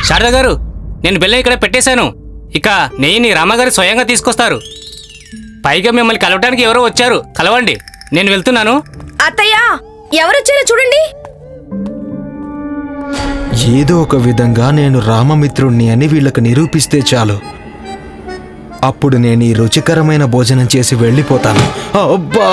శారద గారు, నేను బెల్లం ఇక్కడ పెట్టేశాను. ఇక నెయ్యిని రామగారు స్వయంగా తీసుకొస్తారు. పైగా మిమ్మల్ని కలవడానికి ఎవరో వచ్చారు, కలవండి. నేను వెళ్తున్నాను. అత్తయ్య, ఎవరొచ్చారో చూడండి. ఏదో ఒక విధంగా నేను రామమిత్రుణ్ణి అని వీళ్ళకు నిరూపిస్తే చాలు. అప్పుడు నేను ఈ రుచికరమైన భోజనం చేసి వెళ్ళిపోతాను. అబ్బా!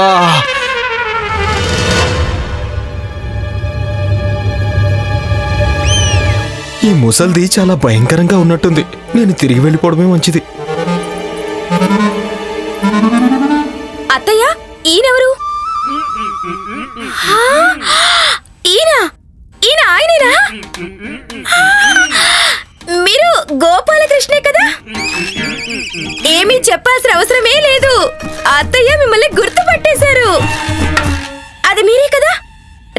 ఈ ముసల్ది చాలా భయంకరంగా ఉన్నట్టుంది. నేను తిరిగి వెళ్ళిపోవడమే మంచిది. అత్తయ్య, ఈయనెవరు? ఈయన ఆయనేనా? మీరు గోపాలకృష్ణే కదా? ఏమీ చెప్పాల్సిన అవసరమే లేదు. అత్తయ్య మిమ్మల్ని గుర్తుపట్టేశారు. అది మీరే కదా?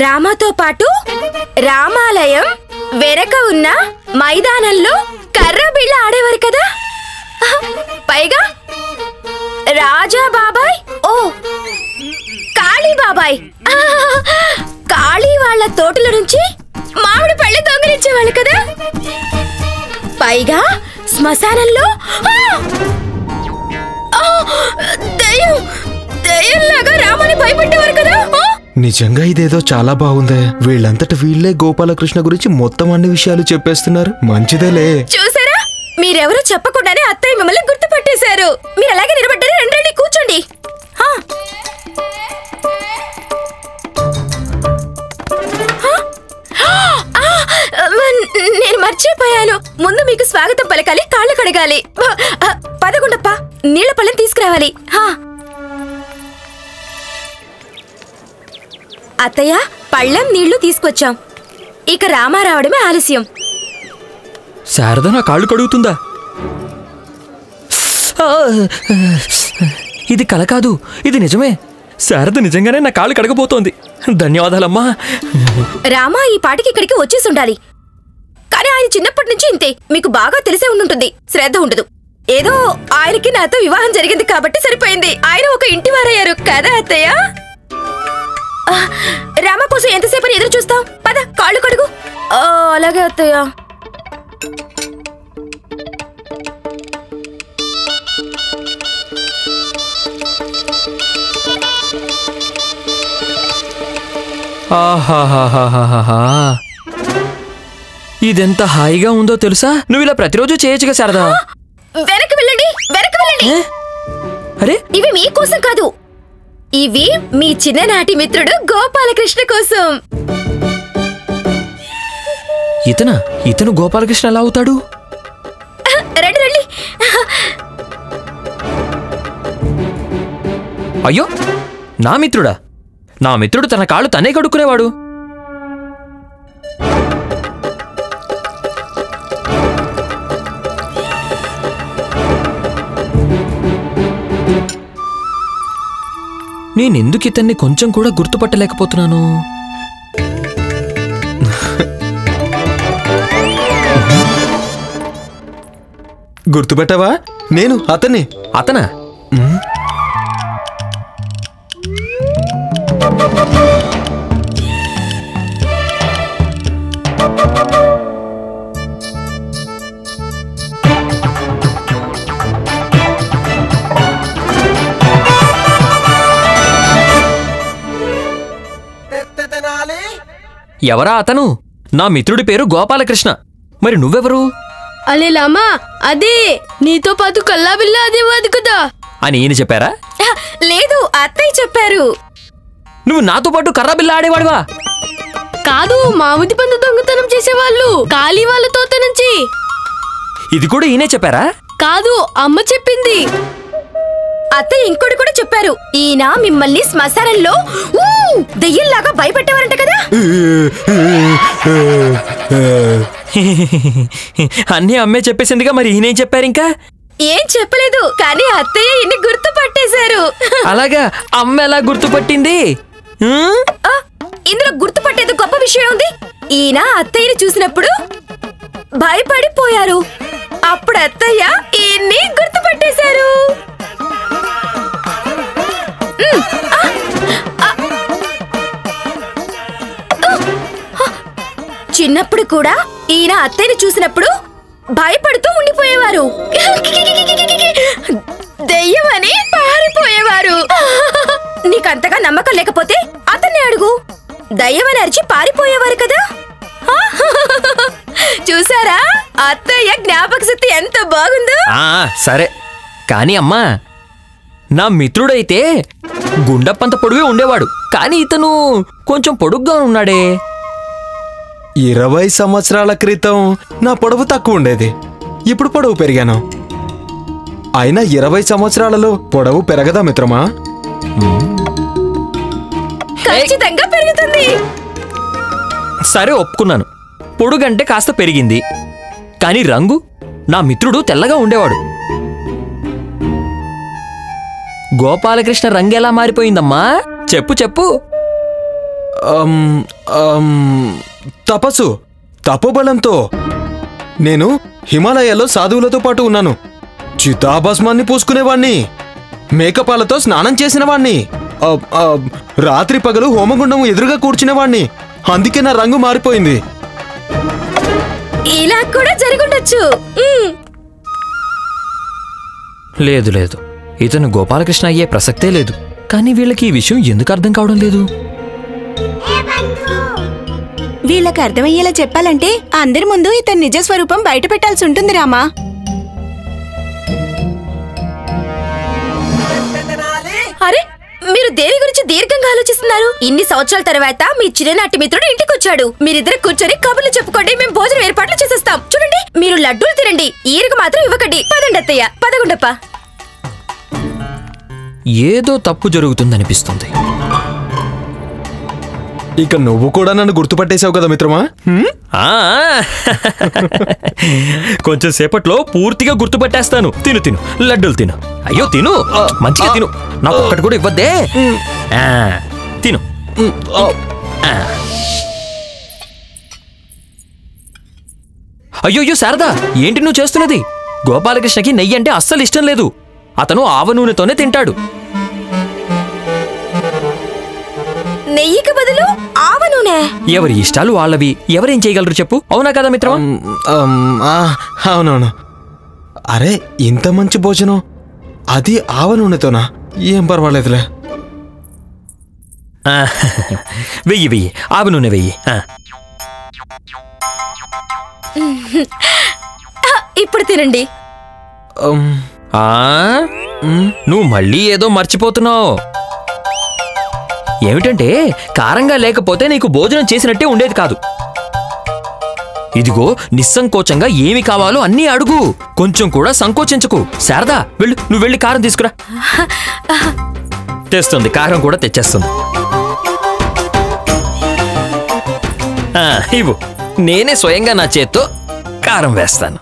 రామాతో పాటు రామాలయం వెనక ఉన్న మైదానంలో కర్ర బిళ్ళ ఆడేవారు కదా? పైగా రాజా బాబాయ్, ఓ కాళీ బాబాయ్, కాళీ వాళ్ళ తోటల నుంచి మామిడి పళ్ళు దొంగిలించేవాళ్ళు కదా? పైగా శ్మశానంలో దయ్యంలాగా రామని భయపెట్టేవారు కదా? నిజంగా ఇదేదో చాలా బాగుందే. వీళ్ళంతట వీళ్లే గోపాలకృష్ణ గురించి మొత్తం అన్ని విషయాలు చెప్పేస్తున్నారు. మంచిదేలే. చూసారా, మీరెవరో చెప్పకుండానే అత్తయ్య మిమ్మల్ని గుర్తుపట్టేశారు. మీరు అలాగే నిలబడ్డారు. రండి, కూర్చోండి. నేను మర్చిపోయాను. ముందు మీకు స్వాగతం పలకాలి, కాళ్ళు కడగాలి. పదకొండప్ప, నీళ్ల పళ్ళని తీసుకురావాలి. అత్తయ్య, పళ్ళెం నీళ్లు తీసుకొచ్చాం. ఇక రామా రావడమే ఆలస్యం. శారద నా కాళ్ళు కడుగుతుందా? ఇది కల కాదు, ఇది నిజమే. శారద నిజంగానే నా కాళ్ళు కడగబోతోంది. ధన్యవాదాలమ్మా. రామా ఈ పాటికి ఇక్కడికి వచ్చేసి ఉండాలి. కానీ ఆయన చిన్నప్పటి నుంచి ఇంతే. మీకు బాగా తెలిసే ఉండుంటుంది. శ్రద్ధ ఉండదు. ఏదో ఆయనకి నాతో వివాహం జరిగింది కాబట్టి సరిపోయింది. ఆయన ఒక ఇంటి వారయ్యారు కదా అత్తయ్య? రామా కోసం ఎంతసేపు ఎదురు చూస్తాం? పద, కాళ్ళు కడుగు. అలాగే అత్తయ్య. ఆహాహాహాహా, ఇదెంత హాయిగా ఉందో తెలుసా? నువ్వు ఇలా ప్రతిరోజు చేయొచ్చుగా శారదా. వెనక్కి వెళ్ళండి, వెనక్కి వెళ్ళండి. అరే, ఇవి మీకోసం కాదు, ఇవి మీ చిన్ననాటి మిత్రుడు గోపాలకృష్ణ కోసం. ఇతను గోపాలకృష్ణ ఎలా అవుతాడు? రండి రండి. అయ్యో, నా మిత్రుడా? నా మిత్రుడు తన కాళ్ళు తనే కడుక్కునేవాడు. నేనెందుకు ఇతన్ని కొంచెం కూడా గుర్తుపట్టలేకపోతున్నాను? గుర్తుపెట్టావా? నేను అతన్ని. అతనా? ఎవరా అతను? నా మిత్రుడి పేరు గోపాలకృష్ణ. మరి నువ్వెవరు? అలేలామా, అదే నీతో పాటు కల్లాబిల్లా అదేవాది కదా అని ఈయన చెప్పారా? లేదు, అత్తయ్య చెప్పారు. నువ్వు నాతో పాటు కర్రాబిల్లా ఆడేవాడివా? కాదు, మామిడి పండు దొంగతనం చేసేవాళ్ళు కాళీ వాళ్ళ తోట నుంచి. ఇది కూడా ఈయనే చెప్పారా? కాదు, అమ్మ చెప్పింది. అత్తయ్య ఇంకోటి కూడా చెప్పారు. ఈయన మిమ్మల్ని శ్మశానంలో దెయ్యంలాగా భయపెట్టేవారంట కదా? అన్నీ అమ్మే చెప్పేసిందిగా, మరి ఈయనేం చెప్పారు? ఇంకా ఏం చెప్పలేదు, కానీ అత్తయ్య ఈయన్ని గుర్తుపట్టేశారు. అలాగా? అమ్మ ఎలా గుర్తుపట్టింది? ఇందులో గుర్తుపట్టేది గొప్ప విషయం ఉంది. ఈయన అత్తయ్యని చూసినప్పుడు భయపడిపోయారు. అప్పుడు అత్తయ్య ఈయన్ని గుర్తుపట్టేశారు. చిన్నప్పుడు వాళ్ళు కూడా ఈయన అత్తయ్యని చూసినప్పుడు భయపడుతూ ఉండిపోయేవారు. దెయ్యమని పారిపోయేవారు. నీకంతగా నమ్మకం లేకపోతే అతన్ని అడుగు. దయ్యమని అరిచి పారిపోయేవారు కదా. చూసారా అత్తయ్య జ్ఞాపక శక్తి ఎంత బాగుందో. సరే కానీ అమ్మా, నా మిత్రుడైతే గుండప్పంత పొడుగే ఉండేవాడు, కానీ ఇతను కొంచెం పొడుగ్గా ఉన్నాడే. 20 సంవత్సరాల క్రితం నా పొడవు తక్కువ ఉండేది, ఇప్పుడు పొడవు పెరిగాను. అయినా 20 సంవత్సరాలలో పొడవు పెరగదా మిత్రమా? ఖచ్చితంగా పెరుగుతుంది. సరే ఒప్పుకున్నాను, పొడుగంటే కాస్త పెరిగింది, కానీ రంగు నా మిత్రుడు తెల్లగా ఉండేవాడు. గోపాలకృష్ణ రంగు ఎలా మారిపోయిందమ్మా? చెప్పు చెప్పు. తపస్సు, తపోబలంతో. నేను హిమాలయాల్లో సాధువులతో పాటు ఉన్నాను. చితాభస్మాన్ని పూసుకునేవాణ్ణి, మేకపాలతో స్నానం చేసినవాణ్ణి, రాత్రి పగలు హోమగుండం ఎదురుగా కూర్చునేవాణ్ణి. అందుకే నా రంగు మారిపోయింది. ఇలా కూడా జరుగుండొచ్చు. లేదు లేదు, ఇతను గోపాలకృష్ణ అయ్యే ప్రసక్తే లేదు. కానీ వీళ్ళకి ఈ విషయం ఎందుకు అర్థం కావడం లేదు? వీళ్ళకి అర్థమయ్యేలా చెప్పాలంటే అందరి ముందు ఇతని నిజ స్వరూపం బయట పెట్టాల్సి ఉంటుంది రామా. అరే, మీరు దేని గురించి దీర్ఘంగా ఆలోచిస్తున్నారు? ఇన్ని సంవత్సరాల తర్వాత మీ చిన్ననాటి మిత్రుడు ఇంటికి వచ్చాడు. మీరిద్దరు కూర్చొని కబుర్లు చెప్పుకోండి, మేము భోజనం ఏర్పాట్లు చేసేస్తాం. చూడండి, మీరు లడ్డూలు తినండి, ఈరుకు మాత్రం ఇవ్వకండి. పదండి అత్తయ్య, పదగుండప్ప. ఏదో తప్పు జరుగుతుందనిపిస్తుంది. ఇక నువ్వు కూడా నన్ను గుర్తుపట్టేశావు కదా మిత్రమా? కొంచెం సేపట్లో పూర్తిగా గుర్తుపట్టేస్తాను. తిను తిను, లడ్డూలు తిను. అయ్యో తిను, మంచిగా తిను. నాకు ఒక్కటి కూడా ఇవ్వద్దే. తిను. అయ్యో శారదా, ఏంటి నువ్వు చేస్తున్నది? గోపాలకృష్ణకి నెయ్యి అంటే అస్సలు ఇష్టం లేదు. అతను ఆవ నూనెతోనే తింటాడు. నెయ్యికి బదులు ఆవ నూనె? ఎవరి ఇష్టాలు వాళ్ళవి, ఎవరేం చేయగలరు చెప్పు. అవునా కదా మిత్రమా? అవునవును. అరే, ఇంత మంచి భోజనం, అది ఆవ నూనెతోనా? ఏం పర్వాలేదులే. వెయ్యి వెయ్యి, ఆవ నూనె వెయ్యి. ఇప్పుడు తినండి. నువ్వు మళ్ళీ ఏదో మర్చిపోతున్నావు. ఏమిటంటే, కారంగా లేకపోతే నీకు భోజనం చేసినట్టే ఉండేది కాదు. ఇదిగో, నిస్సంకోచంగా ఏమి కావాలో అన్నీ అడుగు, కొంచెం కూడా సంకోచించకు. శారదా, వెళ్ళు, నువ్వు వెళ్ళి కారం తీసుకురా. తెస్తుంది, కారం కూడా తెచ్చేస్తుంది. ఇవ్వు, నేనే స్వయంగా నా చేత్తో కారం వేస్తాను.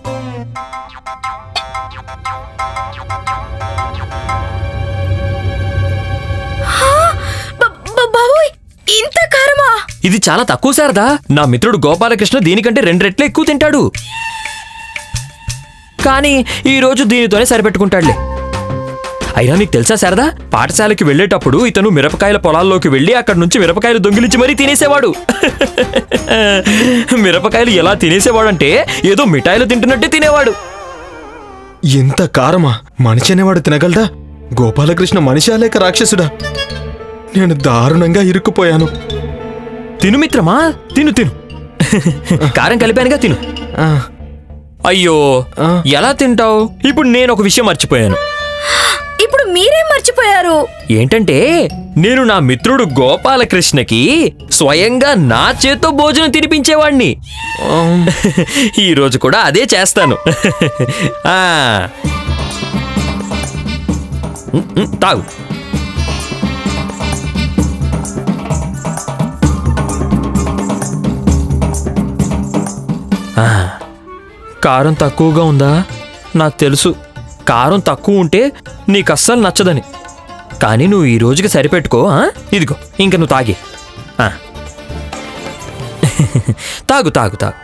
ఇంత కారమా? ఇది చాలా తక్కువ శారదా. నా మిత్రుడు గోపాలకృష్ణ దీనికంటే 2 రెట్లు ఎక్కువ తింటాడు. కానీ ఈ రోజు దీనితోనే సరిపెట్టుకుంటాడులే. అయినా నీకు తెలుసా శారదా, పాఠశాలకి వెళ్లేటప్పుడు ఇతను మిరపకాయల పొలాల్లోకి వెళ్లి అక్కడి నుంచి మిరపకాయలు దొంగిలించి మరీ తినేసేవాడు. మిరపకాయలు ఎలా తినేసేవాడంటే ఏదో మిఠాయిలు తింటున్నట్టే తినేవాడు. ఇంత కారమా? మనిషి అనేవాడు తినగలడా? గోపాలకృష్ణ మనిషా లేక రాక్షసుడా? నేను దారుణంగా ఇరుక్కుపోయాను. తిను మిత్రమా, తిను తిను. కారం కలిపానుగా, తిను. అయ్యో, ఎలా తింటావు? ఇప్పుడు నేను ఒక విషయం మర్చిపోయాను. ఇప్పుడు మీరేం మర్చిపోయారు? ఏంటంటే, నేను నా మిత్రుడు గోపాలకృష్ణకి స్వయంగా నా చేత్తో భోజనం తినిపించేవాణ్ణి. ఈ రోజు కూడా అదే చేస్తాను. తాగు. కారం తక్కువగా ఉందా? నాకు తెలుసు, కారం తక్కువ ఉంటే నీకు అస్సలు నచ్చదని. కానీ నువ్వు ఈ రోజుకి సరిపెట్టుకో. ఇదిగో, ఇంక నువ్వు తాగి. తాగు తాగు తాగు.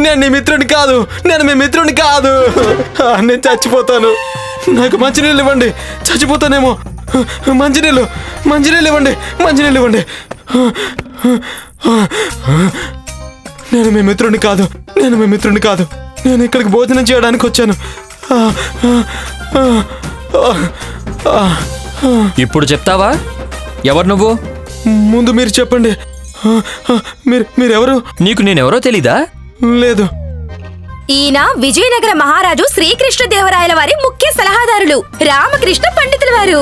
నేను నీ మిత్రుని కాదు, నేను మీ మిత్రుని కాదు. నేను చచ్చిపోతాను. నాకు మంచినీళ్ళు ఇవ్వండి, చచ్చిపోతానేమో. మంచినీళ్ళు ఇవ్వండి, మంచినీళ్ళు ఇవ్వండి. నేను మీ మిత్రుని కాదు, నేను మీ మిత్రుని కాదు. నేను ఇక్కడికి భోజనం చేయడానికి వచ్చాను. ఇప్పుడు చెప్తావా ఎవరు నువ్వు? ముందు మీరు చెప్పండి. మీరెవరు? నీకు నేనెవరో తెలీదా? లేదు. ఈయన విజయనగర మహారాజు శ్రీకృష్ణదేవరాయల వారి ముఖ్య సలహాదారులు రామకృష్ణ పండితుల వారు.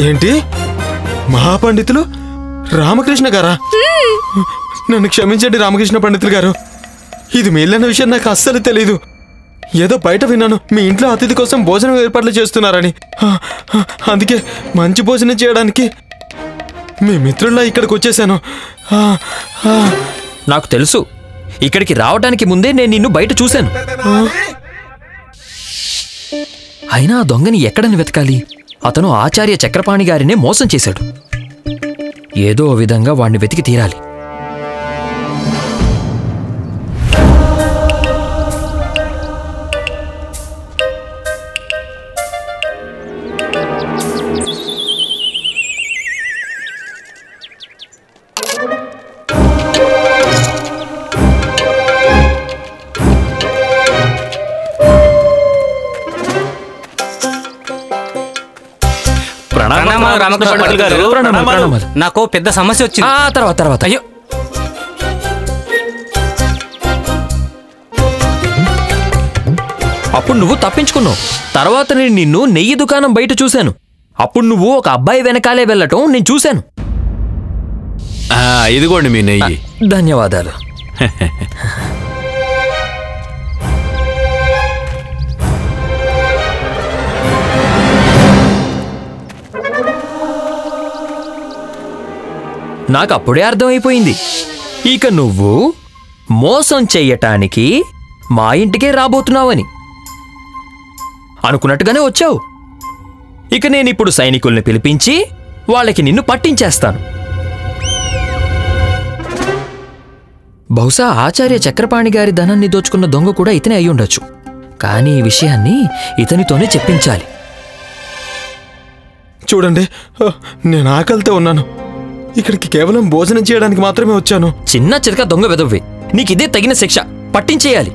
ఏంటి, మహాపండితులు రామకృష్ణ గారా? నన్ను క్షమించండి రామకృష్ణ పండితులు గారు, ఇది మేలైన విషయం నాకు అస్సలు తెలీదు. ఏదో బయట విన్నాను మీ ఇంట్లో అతిథి కోసం భోజనం ఏర్పాట్లు చేస్తున్నారని. అందుకే మంచి భోజనం చేయడానికి మీ మిత్రుల్లా ఇక్కడికి వచ్చేసాను. నాకు తెలుసు, ఇక్కడికి రావడానికి ముందే నేను నిన్ను బయట చూశాను. అయినా ఆ దొంగని ఎక్కడని వెతకాలి? అతను ఆచార్య చక్రపాణి గారినే మోసం చేశాడు. ఏదో విధంగా వాణ్ణి వెతికి తీరాలి. రామకృష్ణ పండితులు గారు, ప్రణామాలు. నాకు పెద్ద సమస్య వచ్చింది. తర్వాత అయ్యో, అప్పుడు నువ్వు తప్పించుకున్నావు. తర్వాత నేను నిన్ను నెయ్యి దుకాణం బయట చూశాను. అప్పుడు నువ్వు ఒక అబ్బాయి వెనకాలే వెళ్ళటం నేను చూశాను. ఇదిగోండి మీ నెయ్యి. ధన్యవాదాలు. నాకు అప్పుడే అర్థమైపోయింది, ఇక నువ్వు మోసం చెయ్యటానికి మా ఇంటికే రాబోతున్నావని. అనుకున్నట్టుగానే వచ్చావు. ఇక నేనిప్పుడు సైనికుల్ని పిలిపించి వాళ్ళకి నిన్ను పట్టించేస్తాను. బహుశా ఆచార్య చక్రపాణి గారి ధనాన్ని దోచుకున్న దొంగ కూడా ఇతనే అయి ఉండొచ్చు. కానీ ఈ విషయాన్ని ఇతనితోనే చెప్పించాలి. చూడండి, నేను ఆకలితో ఉన్నాను. ఇక్కడికి కేవలం భోజనం చేయడానికి మాత్రమే వచ్చాను. చిన్న చిరక దొంగ వెదవ్వే, నీకిదే తగిన శిక్ష. పట్టించేయాలి.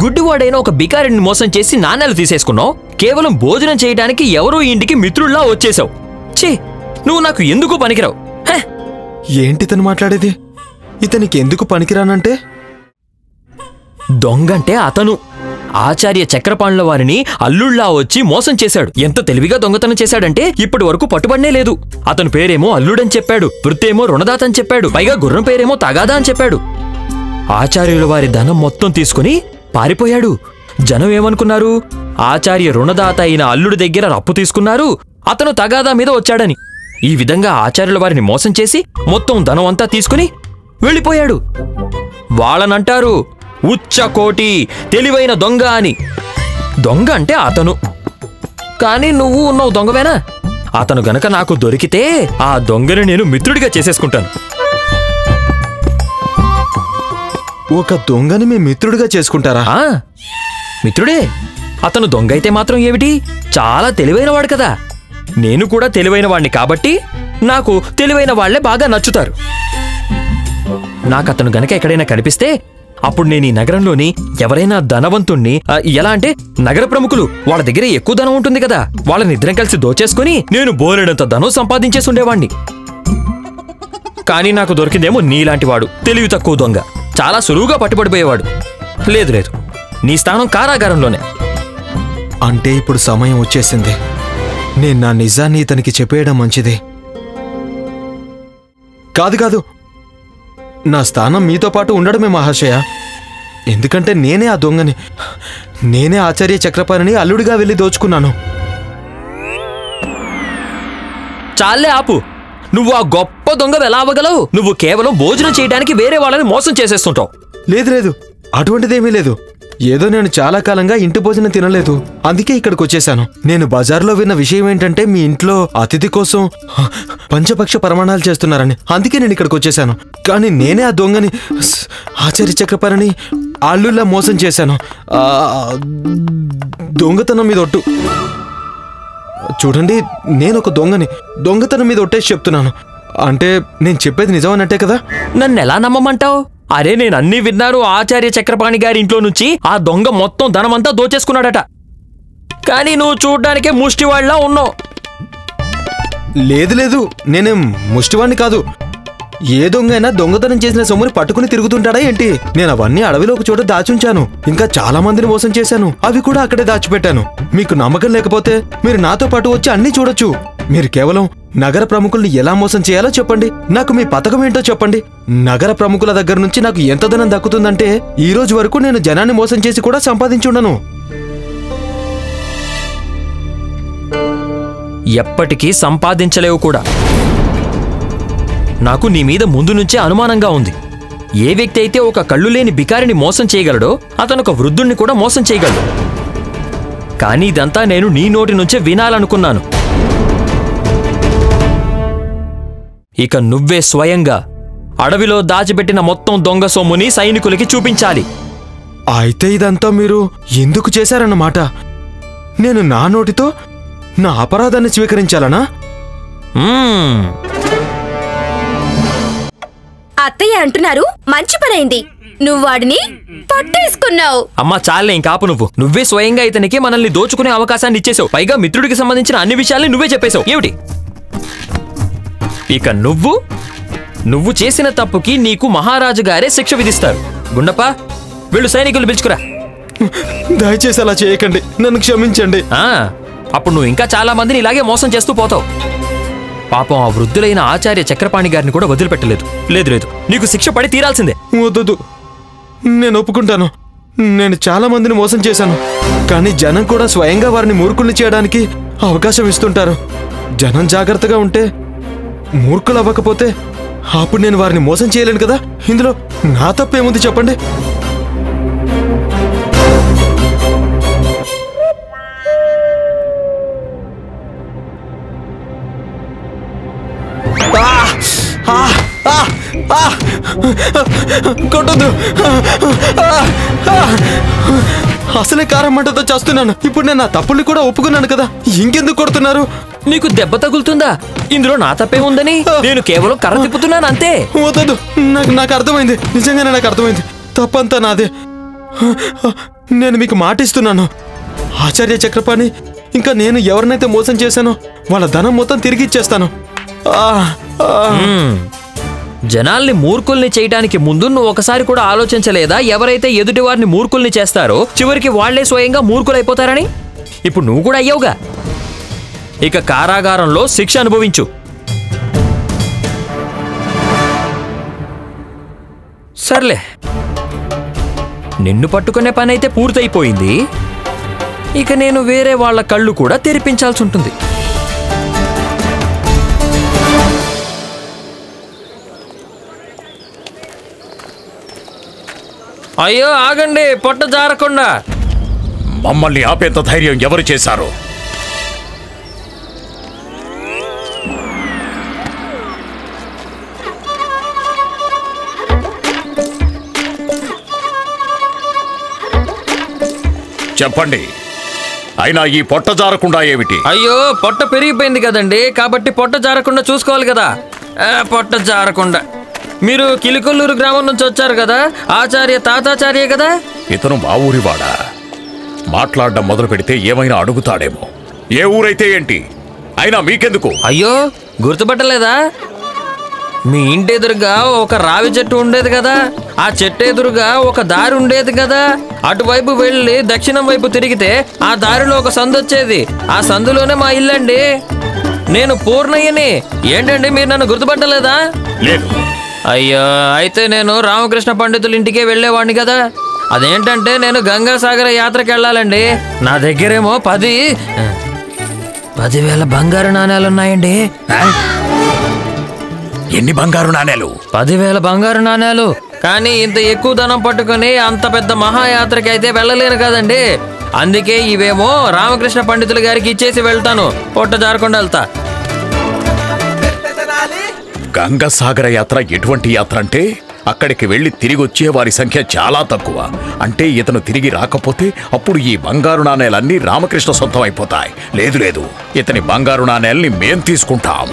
గుడ్డివాడైన ఒక బికారిని మోసం చేసి నాణేలు తీసేసుకున్నావు. కేవలం భోజనం చేయడానికి ఎవరో ఇంటికి మిత్రుల్లా వచ్చేసావు. ఛీ, నువ్వు నాకు ఎందుకు పనికిరావు. ఏంటి ఇతను మాట్లాడేది? ఇతనికి ఎందుకు పనికిరానంటే? దొంగంటే అతను ఆచార్య చక్రపాణుల వారిని అల్లుళ్లా వచ్చి మోసం చేశాడు. ఎంత తెలివిగా దొంగతనం చేశాడంటే ఇప్పటి వరకు పట్టుబడనే లేదు. అతను పేరేమో అల్లుడని చెప్పాడు, వృత్తేమో రుణదాత అని చెప్పాడు, పైగా గుర్రం పేరేమో తగాదా అని చెప్పాడు. ఆచార్యుల వారి ధనం మొత్తం తీసుకుని పారిపోయాడు. జనం ఏమనుకున్నారు? ఆచార్య రుణదాత అయిన అల్లుడి దగ్గర అప్పు తీసుకున్నారు, అతను తగాదా మీద వచ్చాడని. ఈ విధంగా ఆచార్యుల వారిని మోసం చేసి మొత్తం ధనం అంతా తీసుకుని వెళ్ళిపోయాడు. వాళ్ళనంటారు ఉచ్చకోటి తెలివైన దొంగ అని. దొంగ అంటే అతను. కానీ నువ్వు ఉన్నావు దొంగవేనా? అతను గనక నాకు దొరికితే ఆ దొంగని నేను మిత్రుడిగా చేసేసుకుంటాను. ఒక దొంగని మీ మిత్రుడిగా చేసుకుంటారా? మిత్రుడే. అతను దొంగ అయితే మాత్రం ఏమిటి, చాలా తెలివైనవాడు కదా. నేను కూడా తెలివైన వాణ్ణి కాబట్టి నాకు తెలివైన వాళ్లే బాగా నచ్చుతారు. నాకతను గనక ఎక్కడైనా కనిపిస్తే అప్పుడు నేను ఈ నగరంలోని ఎవరైనా ధనవంతుణ్ణి, ఎలా అంటే నగర ప్రముఖులు, వాళ్ళ దగ్గర ఎక్కువ ధనం ఉంటుంది కదా, వాళ్ళని ఇద్దరం కలిసి దోచేసుకుని నేను బోలెడంత ధనం సంపాదించేసి ఉండేవాణ్ణి. కానీ నాకు దొరికిందేమో నీలాంటి వాడు, తెలివి తక్కువ దొంగ. చాలా సులువుగా పట్టుబడిపోయేవాడు. లేదు లేదు, నీ స్థానం కారాగారంలోనే. అంటే ఇప్పుడు సమయం వచ్చేసింది. నేను నా నిజాన్ని ఇతనికి చెప్పేయడం మంచిది. కాదు కాదు, నా స్థానం మీతో పాటు ఉండడమే మహాశయ. ఎందుకంటే నేనే ఆ దొంగని, నేనే ఆచార్య చక్రపాణిని అల్లుడిగా వెళ్ళి దోచుకున్నాను. చాలే ఆపు. నువ్వు ఆ గొప్ప దొంగ ఎలా అవ్వగలవు? నువ్వు కేవలం భోజనం చేయడానికి వేరే వాళ్ళని మోసం చేసేస్తుంటావు. లేదు లేదు, అటువంటిదేమీ లేదు. ఏదో నేను చాలా కాలంగా ఇంటి భోజనం తినలేదు, అందుకే ఇక్కడికి వచ్చేసాను. నేను బజార్లో విన్న విషయం ఏంటంటే మీ ఇంట్లో అతిథి కోసం పంచపక్ష ప్రమాణాలు చేస్తున్నారని, అందుకే నేను ఇక్కడికి వచ్చేసాను. కానీ నేనే ఆ దొంగని, ఆచార్య చక్రపాణిని అల్లుళ్ళ మోసం చేశాను. దొంగతనం మీద ఒట్టు. చూడండి, నేను ఒక దొంగని, దొంగతనం మీద ఒట్టేసి చెప్తున్నాను. అంటే నేను చెప్పేది నిజమన్నట్టే కదా? నన్ను ఎలా నమ్మమంటావు? అరే నేను అన్నీ విన్నాను. ఆచార్య చక్రపాణి గారి ఇంట్లో నుంచి ఆ దొంగ మొత్తం ధనమంతా దోచేసుకున్నాడట. కానీ నువ్వు చూడ్డానికే ముష్టివాళ్లా ఉన్నావు. లేదు లేదు, నేనేం ముష్టివాణ్ణి కాదు. ఏ దొంగ అయినా దొంగతనం చేసిన సొమ్ముని పట్టుకుని తిరుగుతుంటాడా ఏంటి? నేను అవన్నీ అడవిలో ఒక చోట దాచుంచాను. ఇంకా చాలా మందిని మోసం చేశాను, అవి కూడా అక్కడే దాచిపెట్టాను. మీకు నమ్మకం లేకపోతే మీరు నాతో పాటు వచ్చి అన్నీ చూడొచ్చు. మీరు కేవలం నగర ప్రముఖుల్ని ఎలా మోసం చేయాలో చెప్పండి, నాకు మీ పథకం ఏంటో చెప్పండి. నగర ప్రముఖుల దగ్గర నుంచి నాకు ఎంత ధనం దక్కుతుందంటే ఈ రోజు వరకు నేను జనాన్ని మోసం చేసి కూడా సంపాదించుండను. ఎప్పటికీ సంపాదించలేవు కూడా. నాకు నీ మీద ముందు నుంచే అనుమానంగా ఉంది. ఏ వ్యక్తి అయితే ఒక కళ్ళు లేని బికారిని మోసం చేయగలడో అతను ఒక వృద్ధుణ్ణి కూడా మోసం చేయగలడు. కానీ ఇదంతా నేను నీ నోటి నుంచే వినాలనుకున్నాను. ఇక నువ్వే స్వయంగా అడవిలో దాచిపెట్టిన మొత్తం దొంగ సొమ్ముని సైనికులకి చూపించాలి. అయితే ఇదంతా మీరు ఎందుకు చేశారన్నమాట? నేను నా నోటితో నా అపరాధాన్ని స్వీకరించాలనా? అత్తయ్య అంటున్నారు, మంచి పనైంది, నువ్వు వాడిని పట్టేసుకున్నావు. అమ్మా చాలే, ఇంకాపు. నువ్వే స్వయంగా ఇతనికి మనల్ని దోచుకునే అవకాశాన్ని ఇచ్చేసావు. పైగా మిత్రుడికి సంబంధించిన అన్ని విషయాల్ని నువ్వే చెప్పేశావు. ఏమిటి? ఇక నువ్వు చేసిన తప్పుకి నీకు మహారాజు గారే శిక్ష విధిస్తారు. గుండప్ప, వీళ్ళు సైనికులు పిలుచుకురా. దయచేసి అలా చేయకండి, నన్ను క్షమించండి. అప్పుడు నువ్వు ఇంకా చాలా మందిని ఇలాగే మోసం చేస్తూ పోతావు. పాపం ఆ వృద్ధులైన ఆచార్య చక్రపాణి గారిని కూడా వదిలిపెట్టలేదు. లేదు, నీకు శిక్ష పడి తీరాల్సిందే. వద్దు, నేను ఒప్పుకుంటాను. నేను చాలా మందిని మోసం చేశాను, కానీ జనం కూడా స్వయంగా వారిని మూర్ఖుల్ని చేయడానికి అవకాశం ఇస్తుంటారు. జనం జాగ్రత్తగా ఉంటే, మూర్ఖులు అవ్వకపోతే అప్పుడు నేను వారిని మోసం చేయలేను కదా. ఇందులో నా తప్పేముంది చెప్పండి? కొట్టొద్దు, అసలే కారం మంటతో చేస్తున్నాను. ఇప్పుడు నేను నా తప్పుల్ని కూడా ఒప్పుకున్నాను కదా, ఇంకెందుకు కొడుతున్నారు? నీకు దెబ్బ తగులుతుందా? ఇందులో నా తప్పేముందని నేను కేవలం కర్ర తిప్పుతున్నాను అంతే. వద్దు, నాకు అర్థమైంది, నిజంగానే నాకు అర్థమైంది. తప్పంతా నాదే. నేను మీకు మాట ఇస్తున్నాను, ఆచార్య చక్రపాణి ఇంకా నేను ఎవరినైతే మోసం చేశానో వాళ్ళ ధనం మొత్తం తిరిగి ఇచ్చేస్తాను. జనాల్ని మూర్ఖుల్ని చేయడానికి ముందు నువ్వు ఒకసారి కూడా ఆలోచించలేదా? ఎవరైతే ఎదుటి వారిని మూర్ఖుల్ని చేస్తారో చివరికి వాళ్లే స్వయంగా మూర్ఖులైపోతారని. ఇప్పుడు నువ్వు కూడా అయ్యావుగా. ఇక కారాగారంలో శిక్ష అనుభవించు. సర్లే, నిన్ను పట్టుకునే పని అయితే పూర్తయిపోయింది. ఇక నేను వేరే వాళ్ళ కళ్ళు కూడా తెరిపించాల్సి ఉంటుంది. అయ్యో ఆగండి, పొట్ట జారకుండా. మమ్మల్ని ఆపేంత ధైర్యం ఎవరు చేశారు? చెప్పండి. అయినా ఈ పొట్ట జారకుండా ఏమిటి? అయ్యో, పొట్ట పెరిగిపోయింది కదండి, కాబట్టి పొట్ట జారకుండా చూసుకోవాలి కదా. పొట్ట జారకుండా. మీరు కిలికొల్లూరు గ్రామం నుంచి వచ్చారు కదా, ఆచార్య తాతాచార్య కదా? ఇతను మా ఊరివాడా? మాట్లాడడం మొదలు పెడితే ఏమైనా అడుగుతాడేమో. ఏ ఊరైతే ఏంటి, అయినా మీకెందుకు? అయ్యో, గుర్తుపట్టలేదా? మీ ఇంటి ఎదురుగా ఒక రావి చెట్టు ఉండేది కదా, ఆ చెట్టు ఎదురుగా ఒక దారి ఉండేది కదా. అటువైపు వెళ్ళి దక్షిణం వైపు తిరిగితే ఆ దారిలో ఒక సందు వచ్చేది. ఆ సందులోనే మా ఇల్లండి. నేను పూర్ణయ్యని. ఏంటండి మీరు నన్ను గుర్తుపట్టలేదా? లేదు. అయ్యో, అయితే నేను రామకృష్ణ పండితుల ఇంటికే వెళ్ళేవాడిని కదా. అదేంటంటే నేను గంగాసాగర యాత్రకి వెళ్ళాలండి. నా దగ్గరేమో 10,000 బంగారు నాణేలు ఉన్నాయండి. ఎన్ని బంగారు నాణేలు? 10,000 బంగారు నాణేలు. కానీ ఇంత ఎక్కువ ధనం పట్టుకుని అంత పెద్ద మహాయాత్రకి అయితే వెళ్ళలేను కదండి. అందుకే ఇవేమో రామకృష్ణ పండితులు గారికి ఇచ్చేసి వెళ్తాను. పొట్ట జారకుండా వెళ్తా. గంగసాగర యాత్ర ఎటువంటి యాత్ర అంటే అక్కడికి వెళ్లి తిరిగి వచ్చే వారి సంఖ్య చాలా తక్కువ. అంటే ఇతను తిరిగి రాకపోతే అప్పుడు ఈ బంగారు నాణేలన్నీ రామకృష్ణ సొంతం అయిపోతాయి. లేదు లేదు, ఇతని బంగారు నాణేల్ని మేం తీసుకుంటాం.